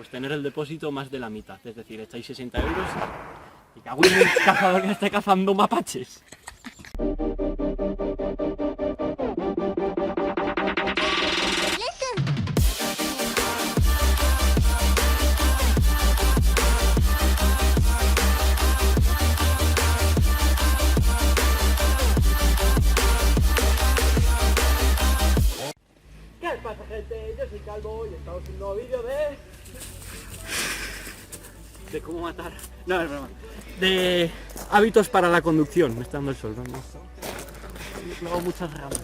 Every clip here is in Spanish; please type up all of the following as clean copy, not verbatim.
Pues tener el depósito más de la mitad, es decir, echáis 60 euros y cago en el cazador que esté cazando mapaches. ¿Qué pasa, gente? Yo soy Calvo y estamos en un nuevo vídeo de cómo matar... No, es broma. De hábitos para la conducción. Me está dando el sol, ¿no? Luego muchas ramas.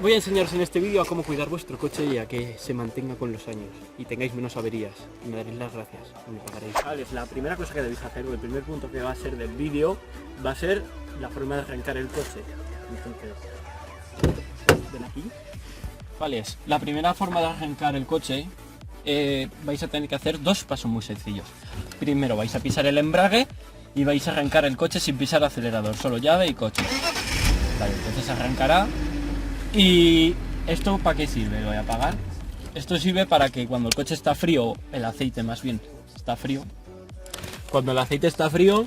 Voy a enseñaros en este vídeo a cómo cuidar vuestro coche y a que se mantenga con los años y tengáis menos averías. Y me daréis las gracias, me pagaréis. Vale, la primera cosa que debéis hacer, o el primer punto que va a ser del vídeo, va a ser la forma de arrancar el coche. Entonces, ven aquí. Vale, la primera forma de arrancar el coche, vais a tener que hacer dos pasos muy sencillos. Primero vais a pisar el embrague y vais a arrancar el coche sin pisar acelerador, solo llave y coche. Vale, entonces arrancará. ¿Y esto para qué sirve? Lo voy a apagar. Esto sirve para que cuando el coche está frío, el aceite más bien está frío. Cuando el aceite está frío,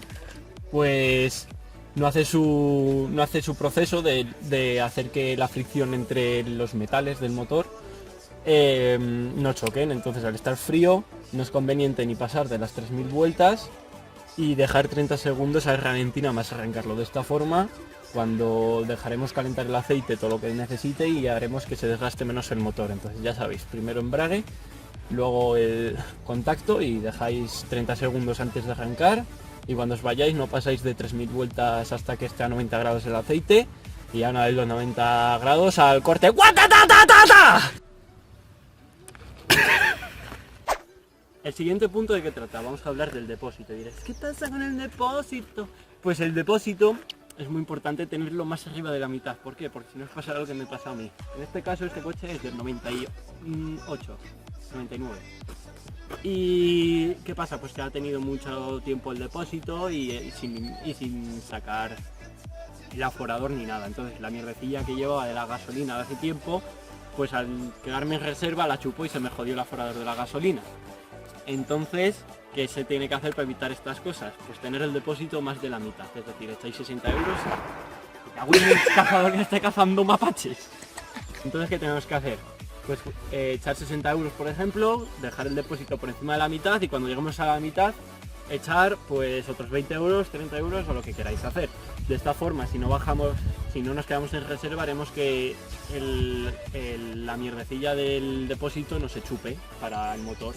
pues no hace su proceso de hacer que la fricción entre los metales del motor no choquen. Entonces, al estar frío, no es conveniente ni pasar de las 3000 vueltas y dejar 30 segundos a ralentina más arrancarlo. De esta forma, cuando dejaremos calentar el aceite todo lo que necesite y haremos que se desgaste menos el motor. Entonces, ya sabéis, primero embrague, luego el contacto y dejáis 30 segundos antes de arrancar. Y cuando os vayáis no pasáis de 3000 vueltas hasta que esté a 90 grados el aceite. Y ya una vez los 90 grados al corte. ¡Guatatatata! El siguiente punto, ¿de qué trata? Vamos a hablar del depósito. Y diréis, ¿qué pasa con el depósito? Pues el depósito es muy importante tenerlo más arriba de la mitad. ¿Por qué? Porque si no os pasará lo que me pasa a mí. En este caso este coche es del 98, 99. ¿Y qué pasa? Pues que ha tenido mucho tiempo el depósito y sin sacar el aforador ni nada. Entonces la mierdecilla que llevaba de la gasolina de hace tiempo, pues al quedarme en reserva la chupó y se me jodió el aforador de la gasolina. Entonces, ¿qué se tiene que hacer para evitar estas cosas? Pues tener el depósito más de la mitad. Es decir, echáis 60 euros y cago en el cazador que esté cazando mapaches. Entonces, ¿qué tenemos que hacer? Pues echar 60 euros, por ejemplo, dejar el depósito por encima de la mitad y cuando lleguemos a la mitad echar pues otros 20 euros, 30 euros o lo que queráis hacer. De esta forma, si no nos quedamos en reserva, haremos que la mierdecilla del depósito no se chupe para el motor.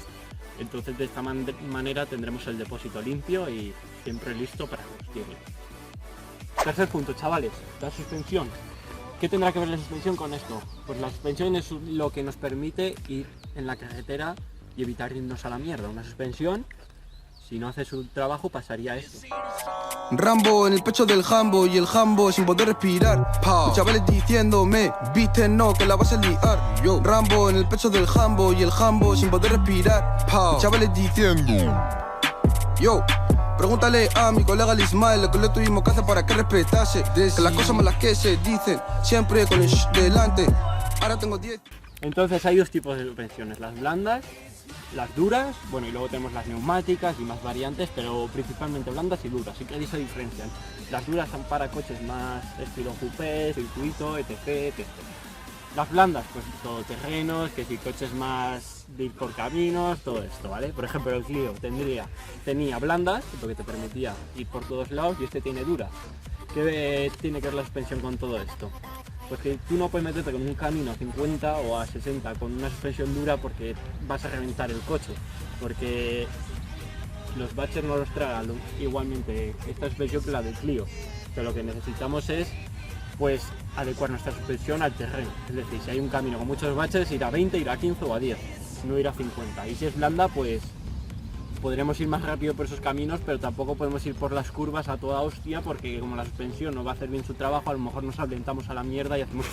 Entonces de esta manera tendremos el depósito limpio y siempre listo para combustible. Tercer punto, chavales, la suspensión. ¿Qué tendrá que ver la suspensión con esto? Pues la suspensión es lo que nos permite ir en la carretera y evitar irnos a la mierda. Una suspensión, si no hace su trabajo, pasaría esto. Rambo en el pecho del Jambo y el Jambo sin poder respirar. Los chavales diciéndome, viste no, que la vas a liar. Yo, Rambo en el pecho del Jambo y el Jambo sin poder respirar. Los chavales diciendo, yo. Pregúntale a mi colega el Ismael lo que le tuvimos que hacer para que respetase. Que las cosas malas que se dicen, siempre con el delante. Ahora tengo 10. Entonces hay dos tipos de suspensiones, las blandas, las duras, bueno, y luego tenemos las neumáticas y más variantes, pero principalmente blandas y duras, y que ahí se diferencian. Las duras son para coches más estilo coupé, circuito, etc, etc. Las blandas, pues todoterrenos, que si coches más de ir por caminos, todo esto, ¿vale? Por ejemplo, el Clio tenía blandas, lo que te permitía ir por todos lados, y este tiene duras. ¿Qué tiene que ver la suspensión con todo esto? Pues que tú no puedes meterte con un camino a 50 o a 60 con una suspensión dura porque vas a reventar el coche, porque los baches no los tragan igualmente esta suspensión que la del Clio. Pero lo que necesitamos es pues adecuar nuestra suspensión al terreno, es decir, si hay un camino con muchos baches, ir a 20, ir a 15 o a 10, no ir a 50. Y si es blanda, pues podremos ir más rápido por esos caminos, pero tampoco podemos ir por las curvas a toda hostia, porque como la suspensión no va a hacer bien su trabajo, a lo mejor nos aventamos a la mierda y hacemos...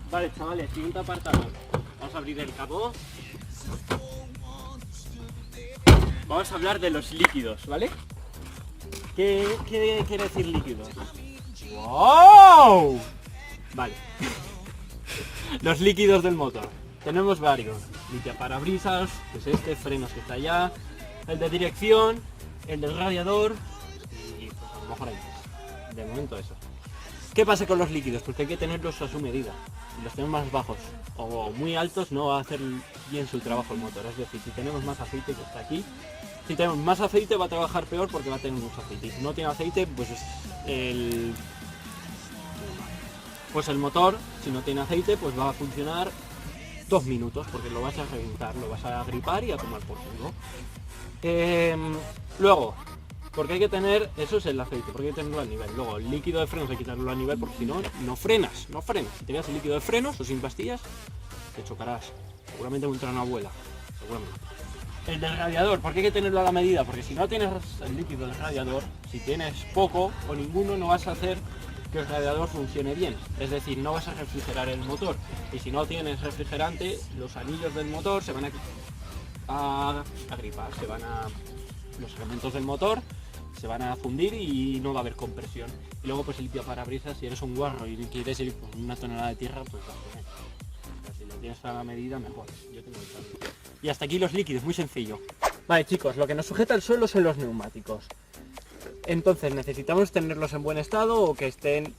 Vale, chavales, siguiente apartado. Vamos a abrir el capó. Vamos a hablar de los líquidos, ¿vale? ¿Qué quiere decir líquidos? ¡Wow! Vale. Los líquidos del motor. tenemos varios. Limpiaparabrisas, que es este, frenos que está allá, el de dirección, el del radiador y pues a lo mejor hay más. De momento eso. ¿Qué pasa con los líquidos? Porque hay que tenerlos a su medida. Si los tenemos más bajos o muy altos no va a hacer bien su trabajo el motor. Es decir, si tenemos más aceite, que está aquí, si tenemos más aceite va a trabajar peor porque va a tener mucho aceite. Y si no tiene aceite, pues el motor, si no tiene aceite, pues va a funcionar 2 minutos porque lo vas a reventar, lo vas a gripar y a tomar por culo. Luego, porque hay que tener, eso es el aceite, porque hay que tenerlo al nivel. Luego, el líquido de frenos hay que quitarlo al nivel porque si no, no frenas. Si te quedas el líquido de frenos o sin pastillas, te chocarás. Seguramente contra una abuela, seguramente. El del radiador, ¿por qué hay que tenerlo a la medida? Porque si no tienes el líquido del radiador, si tienes poco o ninguno, no vas a hacer que el radiador funcione bien. Es decir, no vas a refrigerar el motor. Y si no tienes refrigerante, los anillos del motor se van a gripar, los elementos del motor se van a fundir y no va a haber compresión. Y luego pues el limpiaparabrisas, si eres un guarro y quieres ir con una tonelada de tierra, pues va a tener. Si lo tienes a la medida, mejor. Yo tengo el cambio. Y hasta aquí los líquidos, muy sencillo. Vale chicos, lo que nos sujeta el suelo son los neumáticos. Entonces necesitamos tenerlos en buen estado o que estén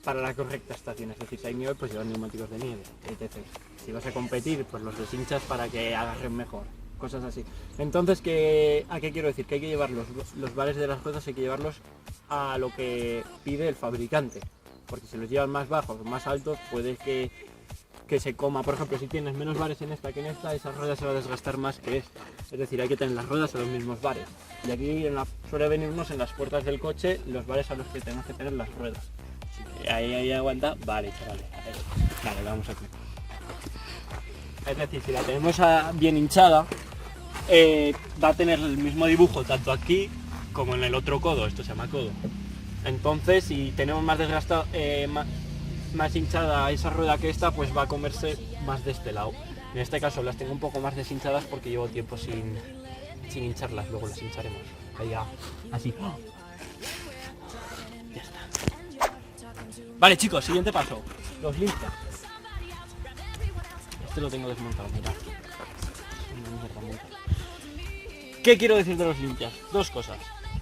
para la correcta estación. Es decir, si hay nieve, pues llevar neumáticos de nieve, etc. Si vas a competir, pues los deshinchas para que agarren mejor. Cosas así. Entonces, ¿a qué quiero decir? Que hay que llevar los bares de las ruedas, hay que llevarlos a lo que pide el fabricante. Porque si los llevan más bajos o más altos, puede que se coma. Por ejemplo, si tienes menos bares en esta que en esta, esa rueda se va a desgastar más que esta. Es decir, hay que tener las ruedas a los mismos bares. Y aquí suele venirnos en las puertas del coche los bares a los que tenemos que tener las ruedas. Ahí aguanta. Vale, chavales. Vale, vamos aquí. Es decir, si la tenemos bien hinchada, va a tener el mismo dibujo tanto aquí como en el otro codo. Esto se llama codo. Entonces, si tenemos más desgastado, más hinchada esa rueda que esta, pues va a comerse más de este lado. En este caso las tengo un poco más deshinchadas porque llevo tiempo sin hincharlas, luego las hincharemos. Allá, así. Ya está. Vale chicos, siguiente paso. Los limpias. Este lo tengo desmontado, mirad. ¿Qué quiero decir de los limpias? Dos cosas.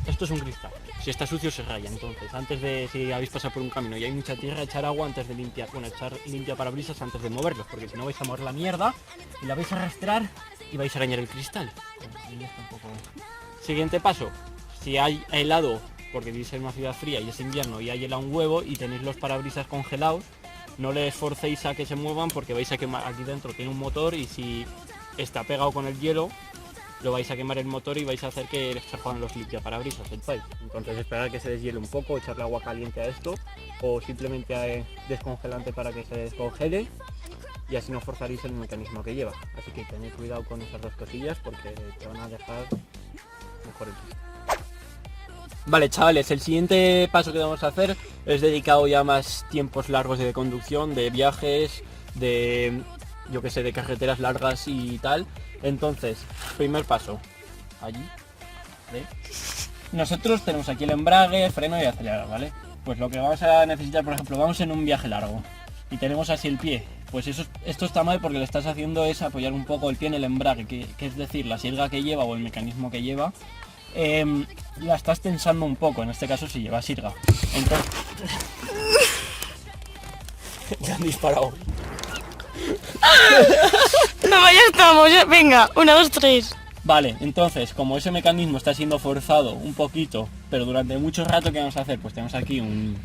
Esto es un cristal. Si está sucio se raya, entonces antes de, si habéis pasado por un camino y hay mucha tierra, echar agua antes de limpiar, bueno, echar limpiaparabrisas antes de moverlos, porque si no vais a mover la mierda y la vais a arrastrar y vais a arañar el cristal. Siguiente paso, si hay helado, porque vivís en una ciudad fría y es invierno y hay helado un huevo y tenéis los parabrisas congelados, no les forcéis a que se muevan porque vais a quemar, aquí dentro tiene un motor y si está pegado con el hielo, lo vais a quemar el motor y vais a hacer que se jodan los limpiaparabrisas, el pipe. Entonces esperar que se deshiele un poco, echarle agua caliente a esto o simplemente descongelante para que se descongele y así no forzaréis el mecanismo que lleva. Así que tened cuidado con esas dos cosillas porque te van a dejar mejor el piso. Vale chavales, el siguiente paso que vamos a hacer es dedicado ya a más tiempos largos de conducción, de viajes, de yo que sé, de carreteras largas y tal. Entonces, primer paso, allí, ¿ve? Nosotros tenemos aquí el embrague, freno y acelerador, ¿vale? Pues lo que vamos a necesitar, por ejemplo, vamos en un viaje largo y tenemos así el pie, pues esto está mal porque lo estás haciendo es apoyar un poco el pie en el embrague, que es decir, la sierga que lleva o el mecanismo que lleva, la estás tensando un poco, en este caso si lleva sirga. Entonces... ya han disparado. No, ya estamos, ya, venga, 1, 2, 3. Vale, entonces, como ese mecanismo está siendo forzado un poquito, pero durante mucho rato, ¿qué vamos a hacer? Pues tenemos aquí un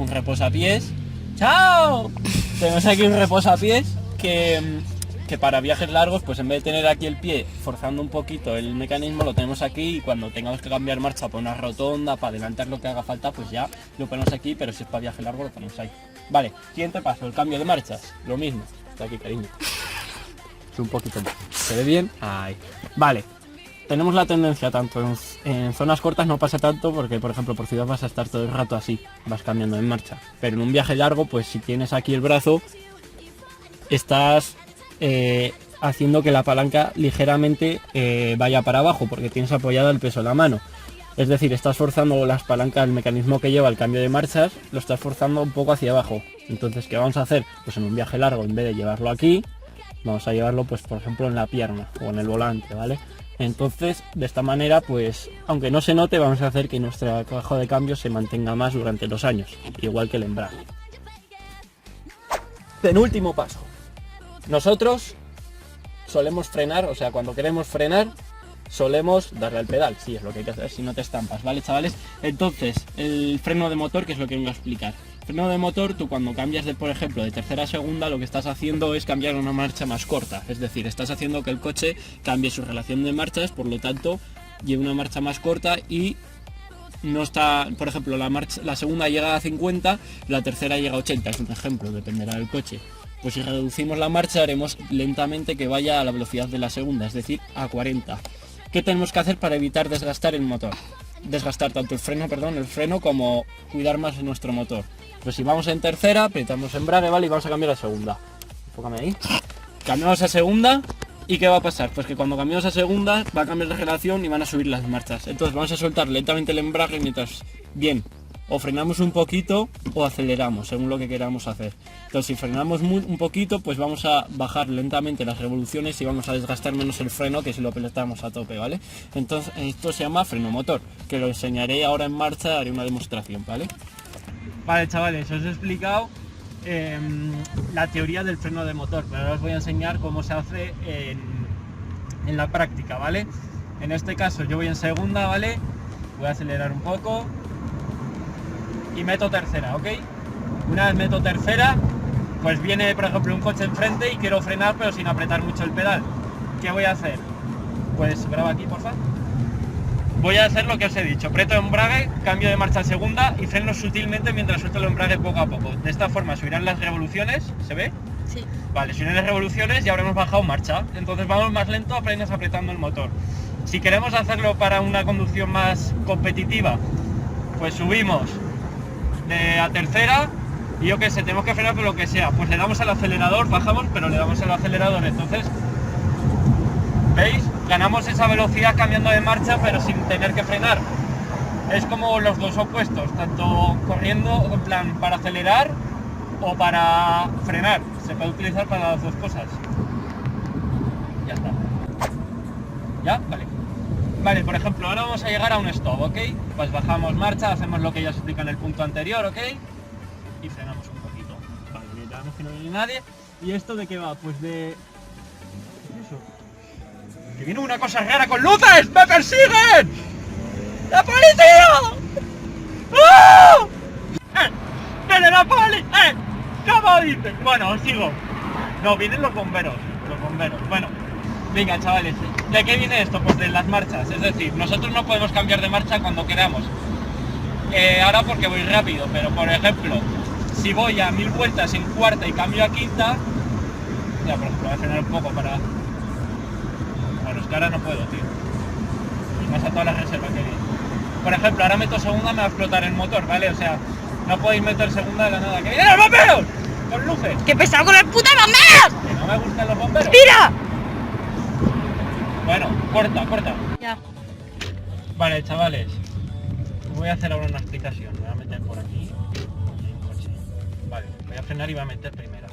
reposapiés. ¡Chao! Tenemos aquí un reposapiés que para viajes largos, pues en vez de tener aquí el pie forzando un poquito el mecanismo, lo tenemos aquí y cuando tengamos que cambiar marcha por una rotonda, para adelantar lo que haga falta, pues ya lo ponemos aquí, pero si es para viaje largo lo ponemos ahí. Vale, siguiente paso, el cambio de marchas, lo mismo. Está aquí, cariño. Es un poquito más. ¿Se ve bien? Ahí. Vale. Tenemos la tendencia tanto en zonas cortas no pasa tanto porque, por ejemplo, por ciudad vas a estar todo el rato así, vas cambiando de marcha. Pero en un viaje largo, pues si tienes aquí el brazo, estás haciendo que la palanca ligeramente vaya para abajo porque tienes apoyado el peso de la mano. Es decir, estás forzando las palancas, el mecanismo que lleva el cambio de marchas, lo estás forzando un poco hacia abajo. Entonces, ¿qué vamos a hacer? Pues en un viaje largo, en vez de llevarlo aquí, vamos a llevarlo pues por ejemplo en la pierna o en el volante, ¿vale? Entonces de esta manera pues aunque no se note vamos a hacer que nuestra caja de cambio se mantenga más durante los años, igual que el embrague. Penúltimo paso. Nosotros solemos frenar, o sea, cuando queremos frenar, solemos darle al pedal, sí, es lo que hay que hacer si no te estampas, ¿vale, chavales? Entonces, el freno de motor, que es lo que vengo a explicar. Freno de motor, tú cuando cambias de, por ejemplo, de tercera a segunda, lo que estás haciendo es cambiar una marcha más corta, es decir, estás haciendo que el coche cambie su relación de marchas, por lo tanto, lleve una marcha más corta y no está, por ejemplo, la segunda llega a 50, la tercera llega a 80, es un ejemplo, dependerá del coche. Pues si reducimos la marcha haremos lentamente que vaya a la velocidad de la segunda, es decir, a 40. ¿Qué tenemos que hacer para evitar desgastar el motor? Desgastar tanto el freno como cuidar más de nuestro motor. Pues si vamos en tercera, apretamos embrague, ¿vale? Y vamos a cambiar a segunda. Enfócame ahí. Cambiamos a segunda. ¿Y qué va a pasar? Pues que cuando cambiamos a segunda va a cambiar la relación y van a subir las marchas. Entonces vamos a soltar lentamente el embrague mientras, bien, o frenamos un poquito o aceleramos, según lo que queramos hacer. Entonces si frenamos un poquito, pues vamos a bajar lentamente las revoluciones y vamos a desgastar menos el freno que si lo pelotamos a tope, ¿vale? Entonces esto se llama freno motor, que lo enseñaré ahora en marcha, haré una demostración, ¿vale? Vale, chavales, os he explicado la teoría del freno de motor, pero ahora os voy a enseñar cómo se hace en la práctica, ¿vale? En este caso yo voy en segunda, ¿vale? Voy a acelerar un poco y meto tercera, ¿ok? Una vez meto tercera, pues viene por ejemplo un coche enfrente y quiero frenar pero sin apretar mucho el pedal. ¿Qué voy a hacer? Pues graba aquí, por favor. Voy a hacer lo que os he dicho, aprieto el embrague, cambio de marcha a segunda y freno sutilmente mientras suelto el embrague poco a poco. De esta forma subirán las revoluciones, ¿se ve? Sí. Vale, subirán las revoluciones y habremos bajado marcha, entonces vamos más lento, apenas apretando el motor. Si queremos hacerlo para una conducción más competitiva, pues subimos a tercera y yo que sé, tenemos que frenar por lo que sea, pues le damos al acelerador, bajamos, pero le damos al acelerador, entonces, ¿veis? Ganamos esa velocidad cambiando de marcha pero sin tener que frenar. Es como los dos opuestos, tanto corriendo en plan para acelerar o para frenar, se puede utilizar para las dos cosas. Ya está. ¿Ya? Vale. Vale, por ejemplo, ahora vamos a llegar a un stop, ¿ok? Pues bajamos marcha, hacemos lo que ya os explica en el punto anterior, ¿ok? Y frenamos un poquito. Vale, miramos que no viene nadie. ¿Y esto de qué va? Pues de... ¿qué es eso? ¡Que viene una cosa rara con luces! ¡Me persiguen! ¡La policía! ¡Ah! ¡Viene la poli! ¿Cómo dices? Bueno, os sigo. No, vienen los bomberos. Los bomberos. Bueno, venga, chavales. ¿De qué viene esto? Pues de las marchas. Es decir, nosotros no podemos cambiar de marcha cuando queramos. Ahora porque voy rápido, pero por ejemplo, si voy a 1000 vueltas en cuarta y cambio a quinta, ya por ejemplo voy a frenar un poco para... Bueno, es que ahora no puedo, tío. Y más a todas las reservas que vienen. Por ejemplo, ahora meto segunda, me va a explotar el motor, ¿vale? O sea, no podéis meter segunda de la nada. ¡Que vienen los bomberos! ¡Con luces! ¡Qué pesado con el puto bomberos! Que no me gustan los bomberos. ¡Mira! Bueno, corta. Ya. Vale, chavales. Voy a hacer ahora una explicación. Me voy a meter por aquí. Vale, voy a frenar y voy a meter primera.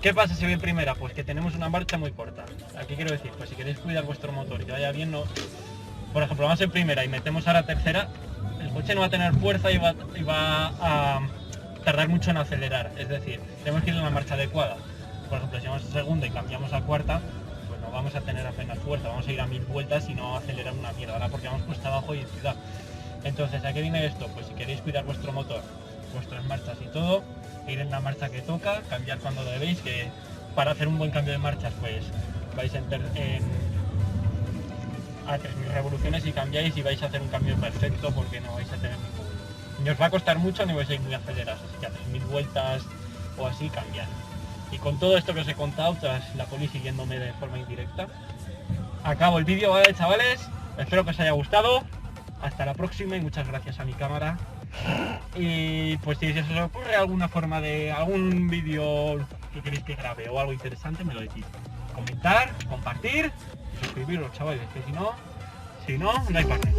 ¿Qué pasa si voy en primera? Pues que tenemos una marcha muy corta. Aquí quiero decir, pues si queréis cuidar vuestro motor y que vaya bien, no... Por ejemplo, vamos en primera y metemos ahora tercera, el coche no va a tener fuerza y va a tardar mucho en acelerar. Es decir, tenemos que ir en la marcha adecuada. Por ejemplo, si vamos a segunda y cambiamos a cuarta, pues no vamos a tener apenas fuerza, vamos a ir a 1000 vueltas y no acelerar una mierda, ahora porque vamos puesta abajo y en ciudad. Entonces, ¿a qué viene esto? Pues si queréis cuidar vuestro motor, vuestras marchas y todo, ir en la marcha que toca, cambiar cuando debéis, que para hacer un buen cambio de marchas pues vais a 3000 revoluciones y cambiáis y vais a hacer un cambio perfecto porque no vais a tener ni os va a costar mucho ni vais a ir muy acelerados, así que a 3000 vueltas o así cambiar. Y con todo esto que os he contado, tras la poli siguiéndome de forma indirecta, acabo el vídeo, ¿vale, chavales? Espero que os haya gustado. Hasta la próxima y muchas gracias a mi cámara. Y pues si se os ocurre alguna forma de algún vídeo que queréis que grabe o algo interesante, me lo decís. Comentar, compartir y suscribiros, chavales, que si no, no hay partner.